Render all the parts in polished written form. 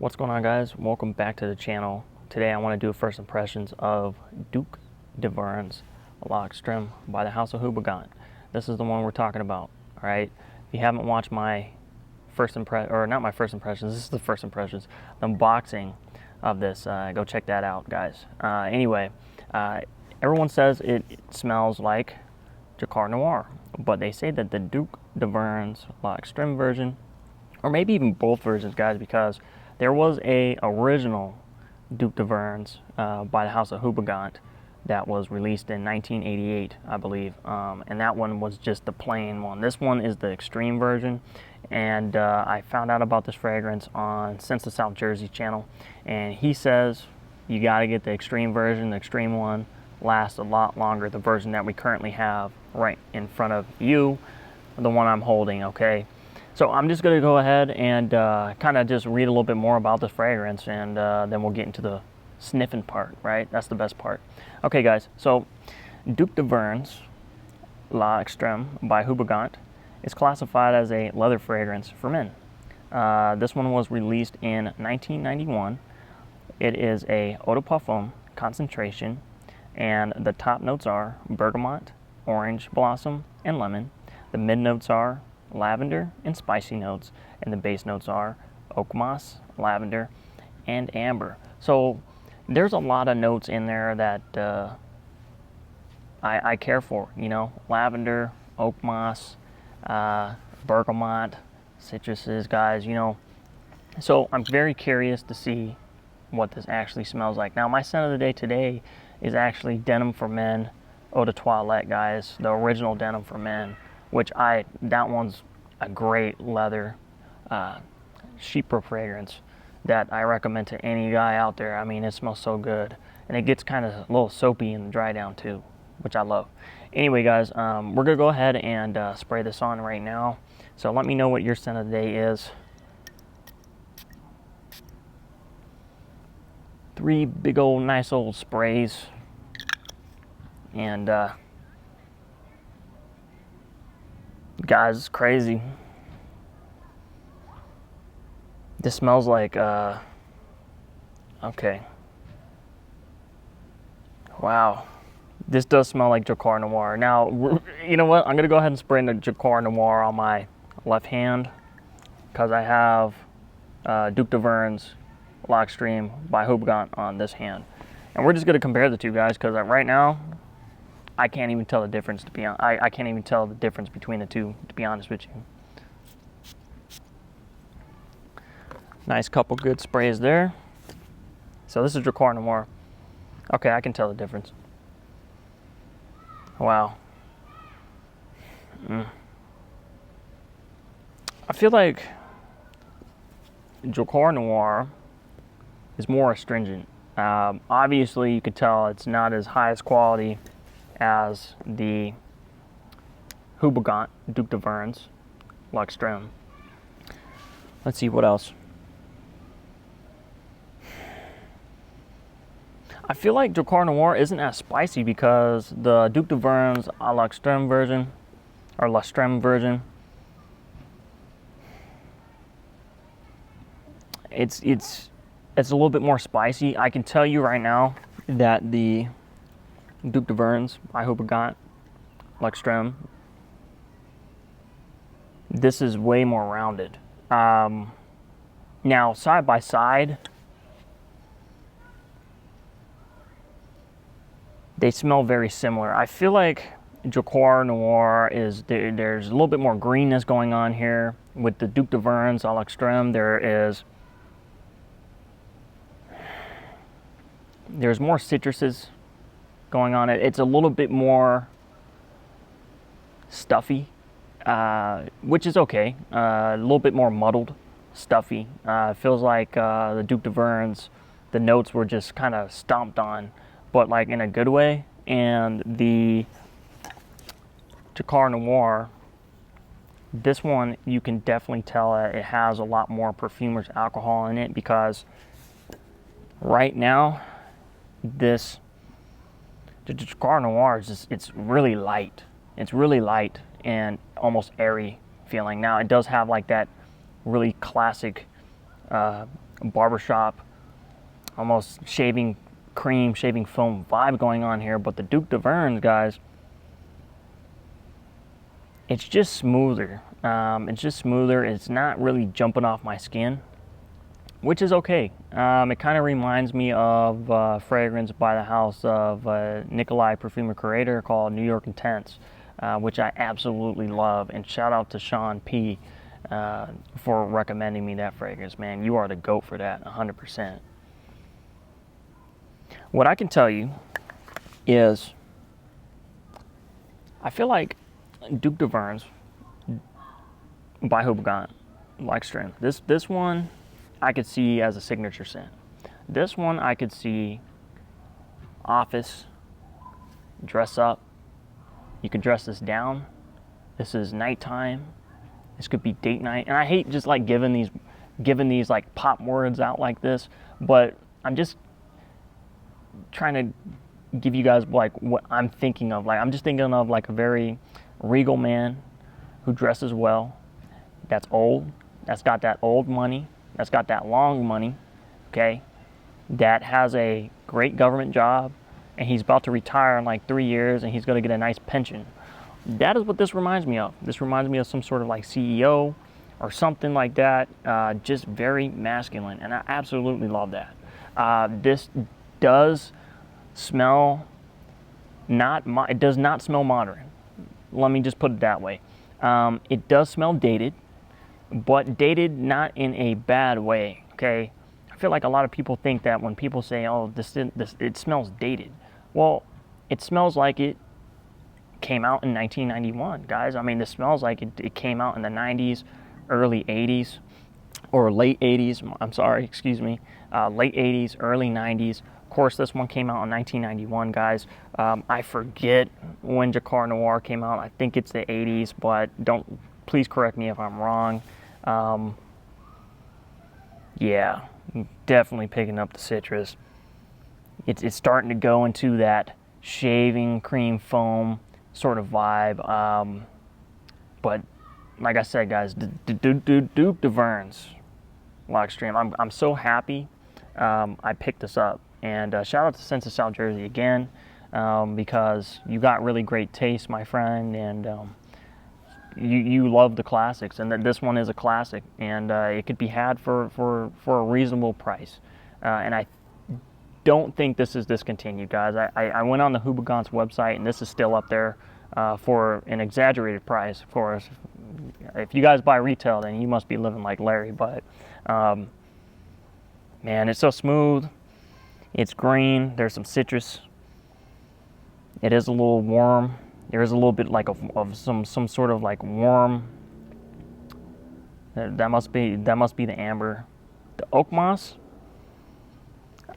What's going on, guys? Welcome back to the channel. Today I want to do first impressions of Duc De Vervins L'extreme by the House of Houbigant. This is the one we're talking about. All right, if you haven't watched my first impression, or not my first impressions, this is the first impressions, the unboxing of this, go check that out, guys. Anyway, everyone says it smells like Drakkar Noir, but they say that the Duc De Vervins L'extreme version, or maybe even both versions, guys, because there was a original Duc De Vervins by the House of Houbigant that was released in 1988, I believe, and that one was just the plain one. This one is the extreme version, and I found out about this fragrance on Sense of South Jersey channel, and he says you got to get the extreme version. The extreme one lasts a lot longer. The version that we currently have right in front of you, the one I'm holding, okay? So I'm just going to go ahead and kind of just read a little bit more about the fragrance, and then we'll get into the sniffing part, right? That's the best part. Okay, guys, so Duc De Vervins L'extreme by Houbigant is classified as a leather fragrance for men. This one was released in 1991. It is a eau de parfum concentration, and the top notes are bergamot, orange blossom, and lemon. The mid notes are lavender and spicy notes, and the base notes are oak moss, lavender, and amber. So there's a lot of notes in there that I care for, you know, lavender, oak moss, bergamot, citruses, guys, you know. So I'm very curious to see what this actually smells like. Now, my scent of the day today is actually Denim for Men Eau de Toilette, guys, the original Denim for Men, which that one's a great leather sheeper fragrance that I recommend to any guy out there. I mean, it smells so good, and it gets kind of a little soapy in the dry down too, which I love. Anyway, guys, we're gonna go ahead and spray this on right now. So let me know what your scent of the day is. 3 big old nice old sprays, and guys, it's crazy. This smells like, okay. Wow. This does smell like Drakkar Noir. Now, you know what? I'm going to go ahead and spray the Drakkar Noir on my left hand, because I have Duc De Vervins L'extreme by Houbigant on this hand. And we're just going to compare the two, guys, because right now, I can't even tell the difference, to be honest. I can't even tell the difference between the two, to be honest with you. Nice couple good sprays there. So this is Drakkar Noir. Okay, I can tell the difference. Wow. I feel like Drakkar Noir is more astringent. Obviously, you could tell it's not as high as quality as the Houbigant Duc De Vervins L'extreme. Let's see what else. I feel like Drakkar Noir isn't as spicy because the Duc De Vervins L'extreme version, or L'extreme version, it's a little bit more spicy. I can tell you right now that the Duc De Vervins by Houbigant L'extreme, this is way more rounded. Now, side by side, they smell very similar. I feel like Drakkar Noir is, there's a little bit more greenness going on here. With the Duc De Vervins L'extreme, there's more citruses going on. It's a little bit more stuffy, which is okay. A little bit more muddled, stuffy. It feels like the Duc De Vervins, the notes were just kind of stomped on, but like in a good way. And the Drakkar Noir, this one, you can definitely tell it has a lot more perfumer's alcohol in it, because right now, the Drakkar Noir is just, it's really light. It's really light and almost airy feeling. Now, it does have like that really classic barbershop, almost shaving cream, shaving foam vibe going on here. But the Duc De Vervins, guys, it's just smoother. It's just smoother. It's not really jumping off my skin, which is okay. It kind of reminds me of a fragrance by the house of Nicolai Parfumeur Creator called New York Intense, which I absolutely love. And shout out to Sean P for recommending me that fragrance. Man, you are the GOAT for that, 100%. What I can tell you is I feel like Duc De Vervins by Houbigant L'extreme. This one I could see as a signature scent. This one I could see office, dress up. You can dress this down. This is nighttime. This could be date night. And I hate just like giving these like pop words out like this, but I'm just trying to give you guys like what I'm thinking of. Like I'm just thinking of like a very regal man who dresses well, that's old, that's got that old money, that's got that long money, okay, that has a great government job, and he's about to retire in like 3 years, and he's going to get a nice pension. That is what this reminds me of. This reminds me of some sort of like CEO or something like that, just very masculine, and I absolutely love that. This does smell it does not smell modern. Let me just put it that way. It does smell dated, but dated not in a bad way, okay? I feel like a lot of people think that when people say, oh, this it smells dated. Well, it smells like it came out in 1991, guys. I mean, this smells like it came out in the 90s, early 80s, or late 80s, I'm sorry, excuse me, late 80s, early 90s. Of course, this one came out in 1991, guys. I forget when Drakkar Noir came out. I think it's the 80s, but please correct me if I'm wrong. Yeah, definitely picking up the citrus. It's starting to go into that shaving cream foam sort of vibe. But like I said, guys, Duc De Vervins L'extreme. I'm so happy I picked this up. And shout out to Sense of South Jersey again, because you got really great taste, my friend, and you love the classics, and this one is a classic, and it could be had for a reasonable price. And I don't think this is discontinued, guys. I went on the Houbigant's website, and this is still up there for an exaggerated price, of course. If you guys buy retail, then you must be living like Larry, but man, it's so smooth. It's green. There's some citrus. It is a little warm. There is a little bit like of some sort of like warm. That must be the amber. The oak moss.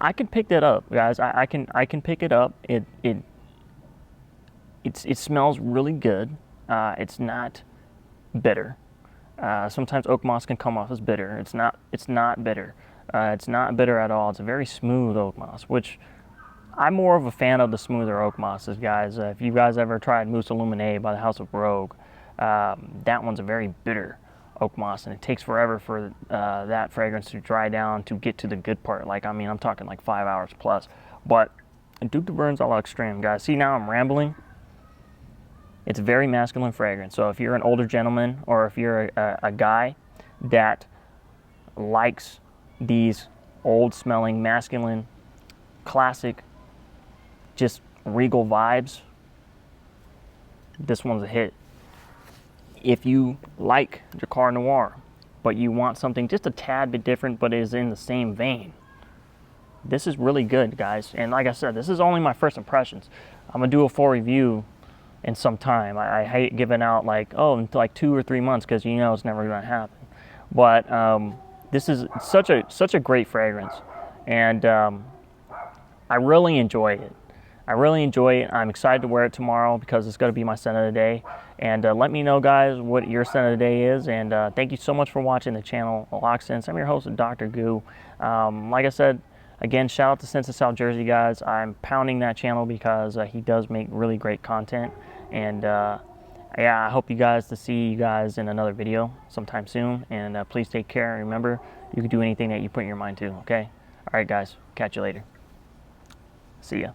I can pick that up, guys. I can pick it up. It smells really good. It's not bitter. Sometimes oak moss can come off as bitter. It's not bitter. It's not bitter at all. It's a very smooth oak moss, which I'm more of a fan of the smoother oak mosses, guys. If you guys ever tried Mousse Illuminée by the House of Rogue, that one's a very bitter oak moss, and it takes forever for that fragrance to dry down to get to the good part. Like, I mean, I'm talking like 5 hours plus. But Duc De Vervins L'extreme, guys. See, now I'm rambling. It's a very masculine fragrance. So if you're an older gentleman, or if you're a guy that likes these old smelling, masculine, classic, just regal vibes, this one's a hit. If you like Drakkar Noir, but you want something just a tad bit different, but is in the same vein, this is really good, guys. And like I said, this is only my first impressions. I'm gonna do a full review in some time. I hate giving out like, oh, in like 2 or 3 months, because you know it's never gonna happen. But this is such a great fragrance, and I really enjoy it. I'm excited to wear it tomorrow because it's going to be my scent of the day. And let me know, guys, what your scent of the day is. And thank you so much for watching the channel, Loc'd Fam. I'm your host, Dr.Goo. Like I said, again, shout out to Sense of South Jersey, guys. I'm pounding that channel because he does make really great content. And yeah, I hope to see you guys in another video sometime soon. And please take care. And remember, You can do anything that you put your mind to, okay? All right, guys. Catch you later. See ya.